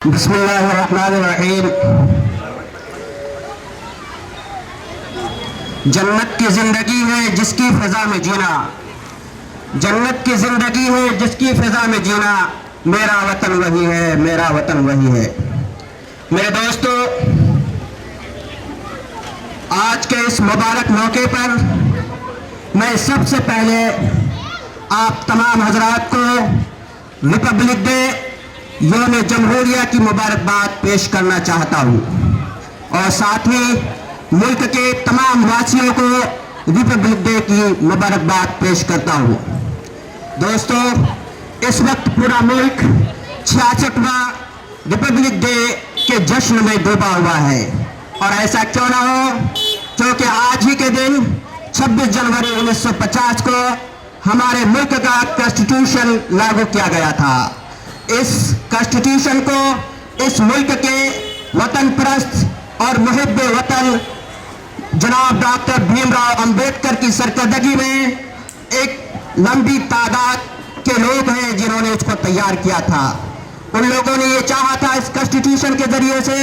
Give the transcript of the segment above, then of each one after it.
بسم اللہ الرحمن الرحیم۔ جنت کی زندگی ہے جس کی فضا میں جینا، جنت کی زندگی ہے جس کی فضا میں جینا، میرا وطن وہی ہے، میرا وطن وہی ہے۔ میرے دوستو، آج کے اس مبارک موقع پر میں سب سے پہلے آپ تمام حضرات کو ریپبلک ڈے یوم جمہوریہ کی مبارکباد پیش کرنا چاہتا ہوں، اور ساتھ ہی ملک کے تمام واسیوں کو ریپبلک ڈے کی مبارکباد پیش کرتا ہوں۔ دوستو، اس وقت پورا ملک 66واں ریپبلک ڈے کے جشن میں ڈوبا ہوا ہے، اور ایسا کیوں نہ ہو کیونکہ آج ہی کے دن 26 جنوری 1950 کو ہمارے ملک کا کانسٹیٹیوشن لاگو کیا گیا تھا۔ اس کانسٹیٹیوشن کو اس ملک کے وطن پرست اور محب وطن جناب ڈاکٹر بھیم راؤ امبیڈکر کی سرکردگی میں ایک لمبی تعداد کے لوگ ہیں جنہوں نے اس کو تیار کیا تھا۔ ان لوگوں نے یہ چاہا تھا اس کانسٹیٹیوشن کے ذریعے سے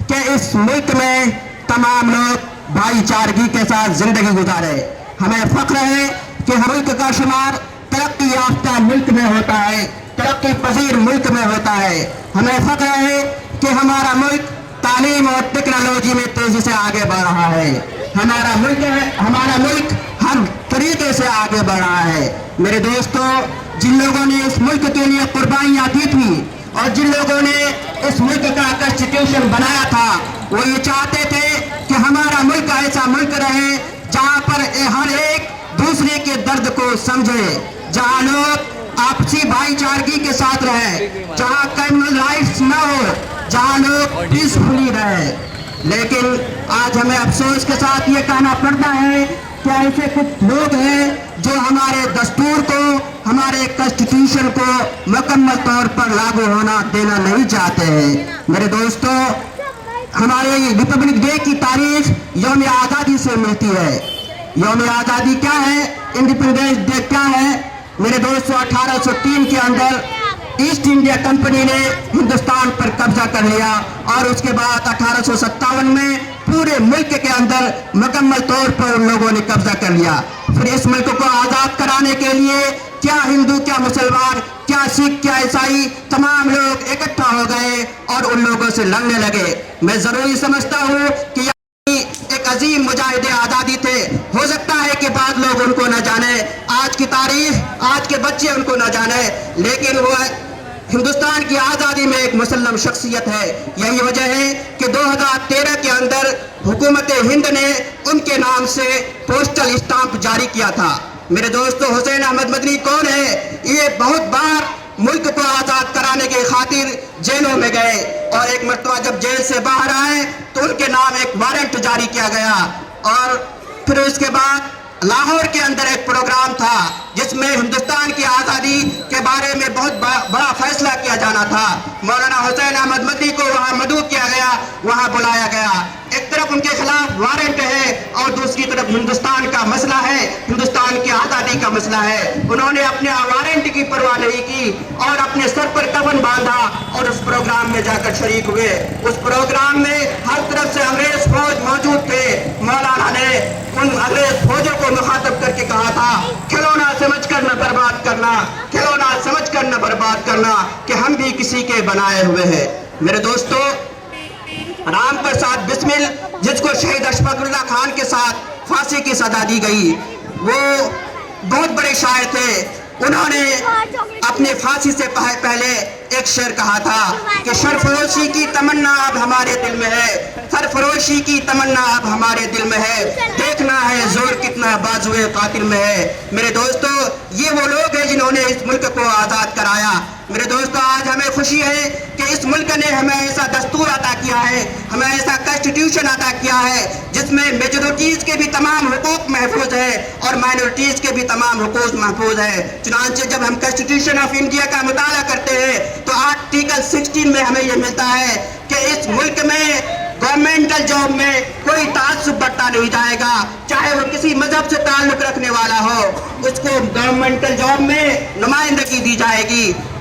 کہ اس ملک میں تمام لوگ بھائی چارگی کے ساتھ زندگی گزارے۔ ہمیں فخر ہے کہ ملک کا شمار ترقی یافتہ ملک میں ہوتا ہے، ترقی پذیر ملک میں ہوتا ہے۔ ہمیں فخر ہے کہ ہمارا ملک تعلیم اور ٹیکنالوجی میں تیزی سے آگے بڑھ رہا ہے۔ ہمارا ملک ہر طریقے سے آگے بڑھ رہا ہے۔ میرے دوستو، جن لوگوں نے اس ملک کے لیے قربانیاں دی تھی اور جن لوگوں نے اس ملک کا کانسٹیٹیوشن بنایا تھا، وہ یہ چاہتے تھے کہ ہمارا ملک ایسا ملک رہے جہاں پر ہر ایک دوسرے کے درد کو سمجھے، جہاں لوگ آپسی بھائی چارگی کے ساتھ رہے، جہاں کرمنل رائٹس نہ ہو، جہاں لوگ پیسفلی رہے۔ لیکن آج ہمیں افسوس کے ساتھ یہ کہنا پڑتا ہے کہ ایسے کچھ لوگ ہیں جو ہمارے دستور کو، ہمارے کانسٹیٹیوشن کو مکمل طور پر لاگو ہونا دینا نہیں چاہتے ہیں۔ میرے دوستو، ہمارے ریپبلک ڈے کی تاریخ یوم آزادی سے ملتی ہے۔ یوم آزادی کیا ہے؟ انڈیپینڈنس ڈے کیا ہے؟ میرے دوستو، 1803 کے اندر ایسٹ انڈیا کمپنی نے ہندوستان پر قبضہ کر لیا، اور اس کے بعد 1857 میں پورے ملک کے اندر مکمل طور پر ان لوگوں نے قبضہ کر لیا۔ پھر اس ملک کو آزاد کرانے کے لیے کیا ہندو، کیا مسلمان، کیا سکھ، کیا عیسائی، تمام لوگ اکٹھا ہو گئے اور ان لوگوں سے لڑنے لگے۔ میں ضروری سمجھتا ہوں کہ ایک عظیم مجاہد آزادی تھے۔ ہو سکتا ہے کہ بعض لوگ ان کو نہ جانے، آج کی تاریخ، آج کے بچے ان کو نہ جانے، لیکن وہ ہندوستان کی آزادی میں ایک مسلم شخصیت ہے۔ یہی وجہ ہے کہ 2013 کے اندر حکومت ہند نے ان کے نام سے پوسٹل اسٹامپ جاری کیا تھا۔ میرے دوستو، حسین احمد مدنی کون ہے؟ یہ بہت بار ملک کو آزاد کرانے کی خاطر جیلوں میں گئے، اور ایک مرتبہ جب جیل سے باہر آئے تو ان کے نام ایک وارنٹ جاری کیا گیا، اور پھر اس کے بعد لاہور کے اندر ایک پروگرام تھا جس میں ہندوستان کی آزادی کے بارے میں بہت بڑا فیصلہ کیا جانا تھا۔ مولانا حسین احمد مدنی کو وہاں مدعو کیا گیا، وہاں بلایا گیا۔ ایک طرف ان کے خلاف وارنٹ ہے اور دوسری طرف ہندوستان کا مسئلہ ہے، ہندوستان کی آزادی کا مسئلہ ہے۔ انہوں نے اپنے وارنٹ کی پرواہ نہیں کی اور اپنے سر پر کفن باندھا اور اس پروگرام میں جا کر شریک ہوئے۔ اس پروگرام میں ہر طرف سے انگریز فوج موجود تھے۔ مولانا نے ان انگریز فوجوں کو مخاطب کر کے کہا تھا، کھلونا سمجھ کر نہ برباد کرنا، کھلونا سمجھ کر نہ برباد کرنا، کہ ہم بھی کسی کے بنائے ہوئے ہیں۔ میرے دوستو، رام پرساد بسمل، جس کو شہید اشفاق اللہ خان کے ساتھ پھانسی کی سزا دی گئی، وہ بہت بڑے شاعر تھے۔ انہوں نے اپنے پھانسی سے پہلے ایک شعر کہا تھا کہ سرفروشی کی تمنا اب ہمارے دل میں ہے، سرفروشی کی تمنا اب ہمارے دل میں ہے، دیکھنا ہے زور کتنا بازوئے قاتل میں ہے۔ میرے دوستو، یہ وہ لوگ ہیں جنہوں نے اس ملک کو آزاد کرایا۔ میرے دوستو، آج ہمیں خوشی ہے کہ اس ملک نے ہمیں ایسا دستور عطا کیا ہے، ہمیں ایسا کانسٹیٹیوشن عطا کیا ہے جس میں میجورٹیز کے بھی تمام حقوق محفوظ ہے اور مائنورٹیز کے بھی تمام حقوق محفوظ ہے۔ چنانچہ جب ہم کانسٹیٹیوشن آف انڈیا کا مطالعہ کرتے ہیں تو آرٹیکل 16 میں ہمیں یہ ملتا ہے کہ اس ملک میں گورنمنٹل جاب میں کوئی تعصب برتا نہیں جائے گا، چاہے وہ کسی مذہب سے تعلق رکھنے والا ہو، اس کو گورنمنٹل جاب میں نمائندگی دی جائے گی۔